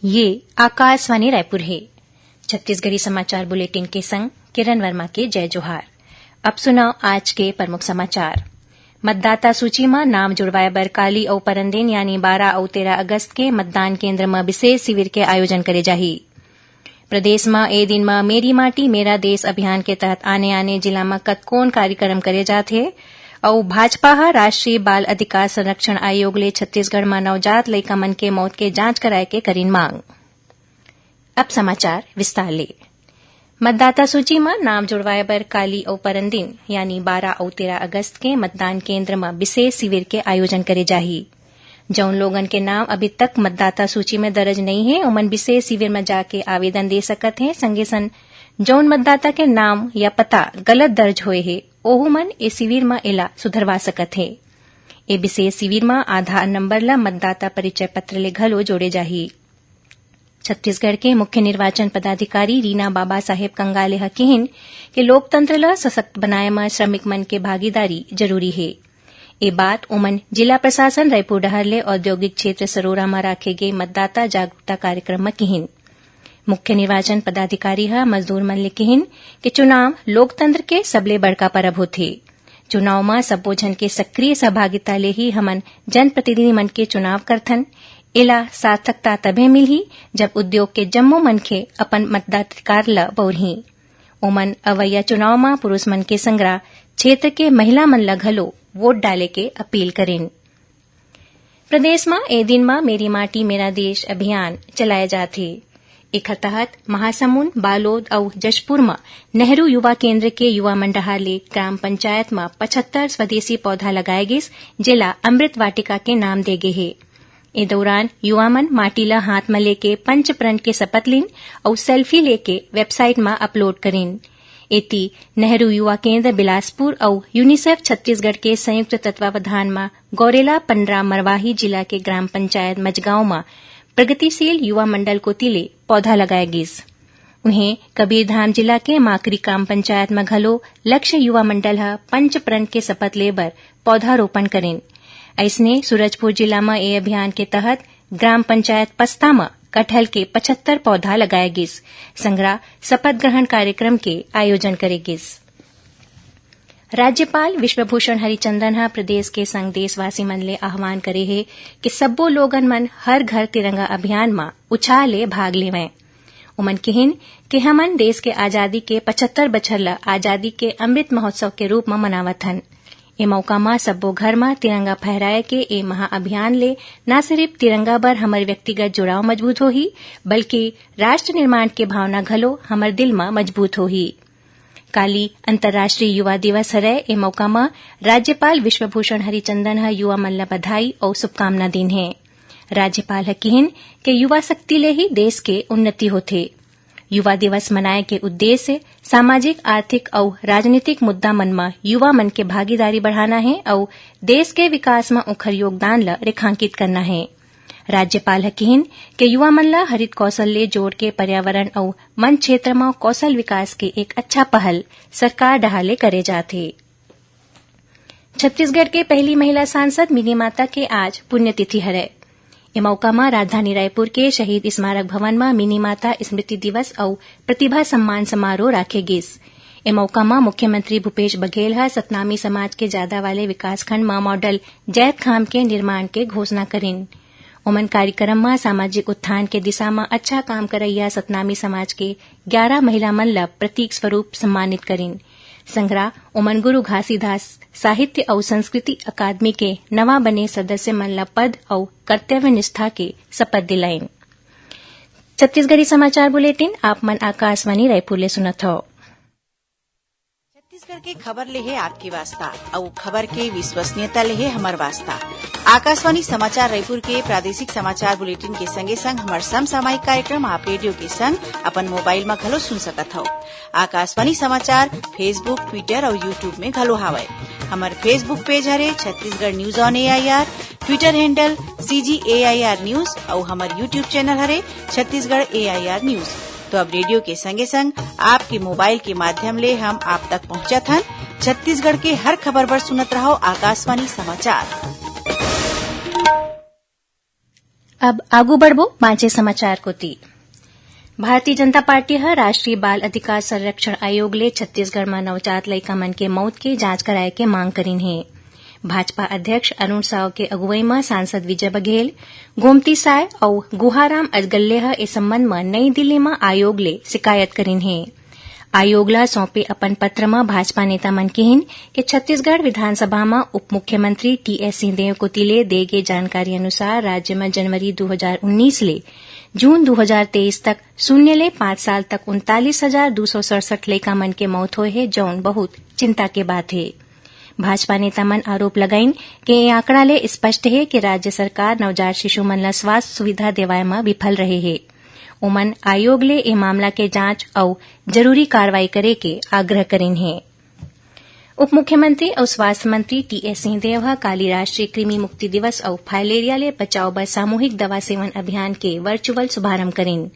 ये आकाशवाणी रायपुर है। छत्तीसगढ़ी समाचार बुलेटिन के संग किरण वर्मा के जय जोहार। अब सुनाओ आज के प्रमुख समाचार। मतदाता सूची में नाम जुड़वाए बर काली अउ परनदिन यानी 12 अउ 13 अगस्त के मतदान केन्द्र में विशेष शिविर के आयोजन करे जाही। प्रदेश में ए दिन में मेरी माटी मेरा देश अभियान के तहत आने आने जिला में कतकोन कार्यक्रम करे जाथे और भाजपा ह राष्ट्रीय बाल अधिकार संरक्षण आयोग ले छत्तीसगढ़ में नवजात लइका मन के मौत के जांच कराए के करीन मांग। अब समाचार विस्तार ले। मतदाता सूची में नाम जुड़वाए बर काली और परनदिन यानी 12 और 13 अगस्त के मतदान केन्द्र में विशेष शिविर के आयोजन करे जाही। जौन लोगन के नाम अभी तक मतदाता सूची में दर्ज नहीं है ओमन विशेष शिविर में जाके आवेदन दे सकत हैं। संगे संग जौन मतदाता के नाम या पता गलत दर्ज होए है ओहू मन ए शिविर में एला सुधरवा सकत है। ए विशेष शिविर में आधार नंबर ला मतदाता परिचय पत्र ले घलो जोड़े जाही। छत्तीसगढ़ के मुख्य निर्वाचन पदाधिकारी रीना बाबा साहेब कंगाले ह कहिन कि लोकतंत्र ला सशक्त बनाए में श्रमिक मन के भागीदारी जरूरी है। ये बात ओमन जिला प्रशासन रायपुर डहर ले औद्योगिक क्षेत्र सरोरा में राखे गए मतदाता जागरूकता कार्यक्रम में कहिन। मुख्य निर्वाचन पदाधिकारी ह मजदूर मन ले कहिन कि चुनाव लोकतंत्र के सबले बड़का परब होथे। चुनाव में सब्बो झन के सक्रिय सहभागिता ले ही हमन जनप्रतिनिधि मन के चुनाव करथन। एला सार्थकता तभे मिलही जब उद्योग के जम्मो मनखे अपन मतदाधिकार ल बउरही। ओमन अवैया चुनाव में पुरुष मन के संगरा क्षेत्र के महिला मन ल घलो वोट डाले के अपील करेन। प्रदेश में ए दिन में मेरी माटी मेरा देश अभियान चलाए जाथे। एकर तहत महासमुंद, बालोद और जशपुर में नेहरू युवा केन्द्र के युवा मंडहार ले ग्राम पंचायत में 75 स्वदेशी पौधा लगाए गिस जेला अमृत वाटिका के नाम दे गे हे। ए दौरान युवा मन माटी ला हाथ में लेके पंच प्रण के शपथ लीन और सेल्फी लेके वेबसाइट में अपलोड करेन। एती नेहरू युवा केन्द्र बिलासपुर और यूनिसेफ छत्तीसगढ़ के संयुक्त तत्वावधान में गौरेला पंडरा मरवाही जिला के ग्राम पंचायत मजगांव में प्रगतिशील युवा मंडल को तिले पौधा लगाए गिस। उन्हें कबीरधाम जिला के माकरी ग्राम पंचायत में घलो लक्ष्य युवा मंडल ह पंच प्रण के शपथ लेबर पौधारोपण करेन। ऐसने सूरजपुर जिला में ए अभियान के तहत ग्राम पंचायत पस्ता में कटहल के 75 पौधा लगाए गिस। संगरा शपथ ग्रहण कार्यक्रम के आयोजन करे गिस। राज्यपाल विश्वभूषण हरिचंदन ह प्रदेश के संग देशवासी मन ले आह्वान करे हे कि सब्बो लोगन मन हर घर तिरंगा अभियान में उत्साह ले भाग लेवैं। ओमन कहिन कि हमन देश के आजादी के 75 बछर ल आजादी के अमृत महोत्सव के रूप में मनावत हन। ए मौका में सब्बो घर में तिरंगा फहराए के ए महाअभियान ले न सिर्फ तिरंगा बर हमर व्यक्तिगत जुड़ाव मजबूत होही बल्कि राष्ट्र निर्माण के भावना घलो हमर दिल में मजबूत होही। काली अंतर्राष्ट्रीय युवा दिवस हरय। ए मौका में राज्यपाल विश्वभूषण हरिचंदन ह युवा मन ल बधाई और शुभकामना दिन है। राज्यपाल ह कहिन कि युवा शक्ति ले ही देश के उन्नति होथे। युवा दिवस मनाए के उद्देश्य सामाजिक, आर्थिक और राजनीतिक मुद्दा मन में युवा मन के भागीदारी बढ़ाना है और देश के विकास में ओखर योगदान ल रेखांकित करना है। राज्यपाल ह कहिन कि युवा मन ल हरित कौशल ले जोड़ के पर्यावरण और वन क्षेत्र में कौशल विकास के एक अच्छा पहल सरकार डहाले करे जाथे। छत्तीसगढ़ के पहली महिला सांसद मिनी माता के आज पुण्यतिथि हरय। ए मौका में राजधानी रायपुर के शहीद स्मारक भवन में मिनी माता स्मृति दिवस और प्रतिभा सम्मान समारोह राखे गिस। ए मौका में मुख्यमंत्री भूपेश बघेल ह सतनामी समाज के ज्यादा वाले विकासखंड में मॉडल जैत खाम के निर्माण के घोषणा करेन। ओमन कार्यक्रम में सामाजिक उत्थान के दिशा में अच्छा काम करैया सतनामी समाज के 11 महिला मन ल प्रतीक स्वरूप सम्मानित करेन। संगरा ओमन गुरु घासीदास साहित्य और संस्कृति अकादमी के नवा बने सदस्य मन ल पद और कर्तव्य निष्ठा के शपथ दिलाइन। छत्तीसगढ़ी समाचार बुलेटिन आप मन आकाशवाणी रायपुर ले सुनत हो। छत्तीसगढ़ के खबर ले है आपकी वास्ता और खबर के विश्वसनीयता ले है हमर वास्ता। आकाशवाणी समाचार रायपुर के प्रादेशिक समाचार बुलेटिन के संगे संग हमार समसामयिक कार्यक्रम आप रेडियो के संग अपन मोबाइल में घलो सुन सकत हो। आकाशवाणी समाचार फेसबुक, ट्विटर और यूट्यूब में घलो हावय। हमार फेसबुक पेज हरे Chhattisgarh news on AIR, Twitter handle CGAIR news और हमार यूट्यूब चैनल हरे छत्तीसगढ़ AIR न्यूज। तो अब रेडियो के संगे संग आपके मोबाइल के माध्यम ले हम आप तक पहुंचत हन। छत्तीसगढ़ के हर खबर पर सुनत रहो आकाशवाणी समाचार। अब आगू बढ़बो बांचे समाचार को ती। भारतीय जनता पार्टी ह राष्ट्रीय बाल अधिकार संरक्षण आयोग ले छत्तीसगढ़ में नवजात लइका मन के मौत के जांच कराए के मांग करीन हे। भाजपा अध्यक्ष अरुण साव के अगुवाई में सांसद विजय बघेल, गोमती साय और गुहाराम अजगल्ले ह इस संबंध में नई दिल्ली में आयोग ले शिकायत करीन हे। आयोग ला सौंपे अपन पत्र में भाजपा नेता मन कहिन कि छत्तीसगढ़ विधानसभा में उप मुख्यमंत्री टीएस सिंहदेव कोतिले दे गे जानकारी अनुसार राज्य में जनवरी 2019 ले जून 2023 तक 0 ले 5 साल तक 39,267 लइका मन के मौत होए हे, जौन बहुत चिंता के बात है। भाजपा नेता मन आरोप लगाइन कि ये आंकड़ा ले स्पष्ट है कि राज्य सरकार नवजात शिशु मन ला स्वास्थ्य सुविधा देवाए में विफल रहे है। उमन आयोग ले ए मामला के जांच और जरूरी कार्रवाई करे के आग्रह करीन है। उप मुख्यमंत्री और स्वास्थ्य मंत्री टीएस सिंहदेव ह काली राष्ट्रीय कृमि मुक्ति दिवस और फाइलेरिया ले बचाव बर सामूहिक दवा सेवन अभियान के वर्चुअल शुभारंभ करीन।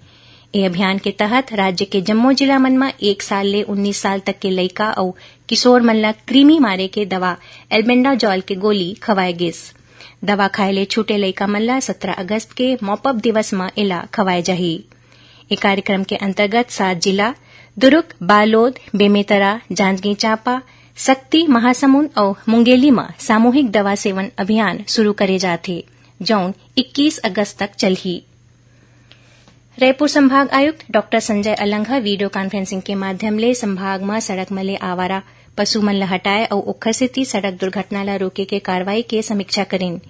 ए अभियान के तहत राज्य के जम्मो जिला मन में 1 साल ले 19 साल तक के लइका और किशोर मन ला कृमि मारे के दवा एल्बेंडाजॉल के गोली खवाए गिस। दवा खाए ले छूटे लइका मन ला 17 अगस्त के मॉपअप दिवस में इला खवाए जाही। ए कार्यक्रम के अंतर्गत 7 जिला दुर्ग, बालोद, बेमेतरा, जांजगीर चांपा, सक्ती, महासमुंद और मुंगेली में सामूहिक दवा सेवन अभियान शुरू करे जाथे, जौन 21 अगस्त तक चलही। रायपुर संभाग आयुक्त डॉ संजय अलंघा वीडियो कॉन्फ्रेंसिंग के माध्यम ले संभाग में सड़क में ले आवारा पशु मन ला हटाए और ओखर सेती सड़क दुर्घटना ला रोके के कार्रवाई के समीक्षा करेन।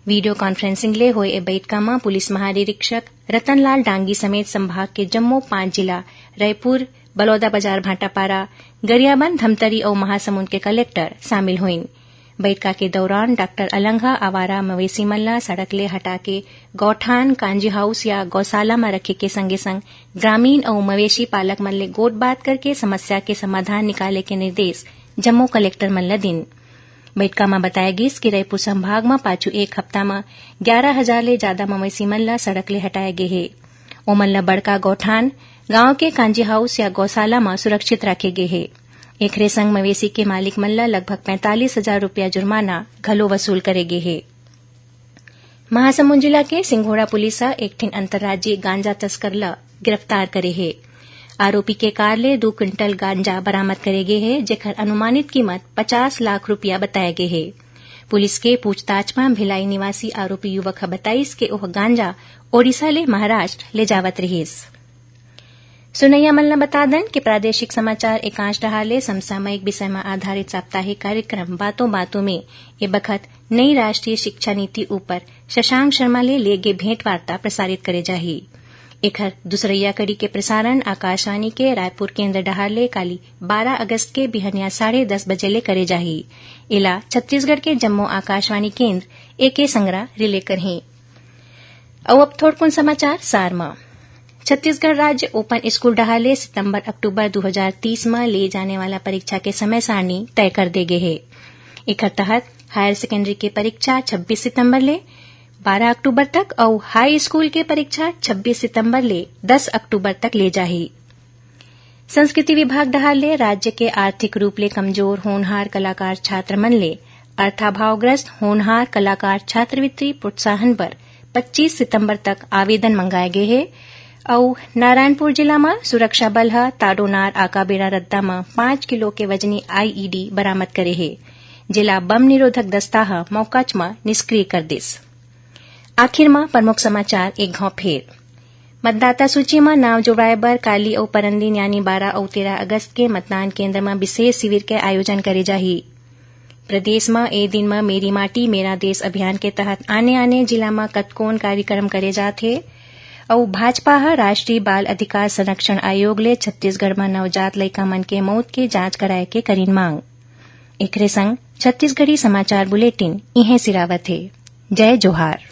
वीडियो कॉन्फ्रेंसिंग ले होए ए बैठका में पुलिस महानिरीक्षक रतनलाल डांगी समेत संभाग के जम्मो 5 जिला रायपुर, बलौदाबाजार, भाटापारा, गरियाबंद, धमतरी और महासमुंद के कलेक्टर शामिल हुईन। बैठका के दौरान डॉ अलंघा आवारा मवेशी मन ला सड़क ले हटा के गौठान, कांजी हाउस या गौशाला में रखे के संगे संग ग्रामीण और मवेशी पालक मन ले गोट बात करके समस्या के समाधान निकाले के निर्देश जम्मू कलेक्टर मन ला दिन। बैठका में बताया गिस कि रायपुर संभाग में पाछू एक हफ्ता में 11,000 ले ज्यादा मवेशी मन ला सड़क ले हटाए गे हे। ओमन ला बड़का गौठान, गांव के कांजी हाउस या गौशाला में सुरक्षित रखे गे हे। एकरे संग मवेशी के मालिक मन ला लगभग 45,000 रुपया जुर्माना घलो वसूल करे गे हे। महासमुंद जिला के सिंघोड़ा पुलिस एक ठिन अंतर्राज्यीय गांजा तस्कर ला गिरफ्तार करे हे। आरोपी के कार ले 2 क्विंटल गांजा बरामद करे गे हे, जेकर अनुमानित कीमत 50 लाख रुपया बताए गे हे। पुलिस के पूछताछ में भिलाई निवासी आरोपी युवक बताइस के ओह गांजा ओडिशा ले महाराष्ट्र ले जावत रहिस। सुनैया मन ला बता दन कि प्रादेशिक समाचार एकांश डहाले समसामयिक विषय में आधारित साप्ताहिक कार्यक्रम बातों बातों में ये बखत नई राष्ट्रीय शिक्षा नीति ऊपर शशांक शर्मा ले गे भेंट वार्ता प्रसारित करे जाही। एखर दूसरैया कड़ी के प्रसारण आकाशवाणी के रायपुर केंद्र डहाले काली 12 अगस्त के बिहनिया 10:30 बजे ले करे जाही। इला छत्तीसगढ़ के जम्मू आकाशवाणी केंद्र एके संग्रह रिले करही। अब थोड़कुन समाचार सार में। छत्तीसगढ़ राज्य ओपन स्कूल डहाले सितंबर-अक्टूबर 2030 में ले जाने वाला परीक्षा के समय सारणी तय कर दे गे हे। एकर तहत हायर सेकेंडरी के परीक्षा 26 सितंबर ले 12 अक्टूबर तक और हाई स्कूल के परीक्षा 26 सितंबर ले 10 अक्टूबर तक ले जाही। संस्कृति विभाग डहाले राज्य के आर्थिक रूप ले कमजोर होनहार कलाकार छात्र मन ले अर्थाभावग्रस्त होनहार कलाकार छात्रवृत्ति प्रोत्साहन पर 25 सितंबर तक आवेदन मंगाए गए हे। और नारायणपुर जिला में सुरक्षा बल ह ताडोनार आकाबेड़ा रद्दा में 5 किलो के वजनी आईईडी बरामद करे हे। जिला बम निरोधक दस्ता ह मौकाच में निष्क्रिय कर दिस। आखिर में प्रमुख समाचार एक घाव फेर। मतदाता सूची में नाम जोड़वाए बर काली और परंदिन यानी 12 और 13 अगस्त के मतदान केंद्र में विशेष शिविर के आयोजन करे जाही। प्रदेश में ए दिन में मेरी माटी मेरा देश अभियान के तहत आने जिला में कतकोन कार्यक्रम करे जाथे। और भाजपा ह राष्ट्रीय बाल अधिकार संरक्षण आयोग ले छत्तीसगढ़ में नवजात लइका मन के मौत के जांच कराए के करीन मांग। एकरे संग छत्तीसगढ़ी समाचार बुलेटिन इहें सिरावत हे। जय जोहार।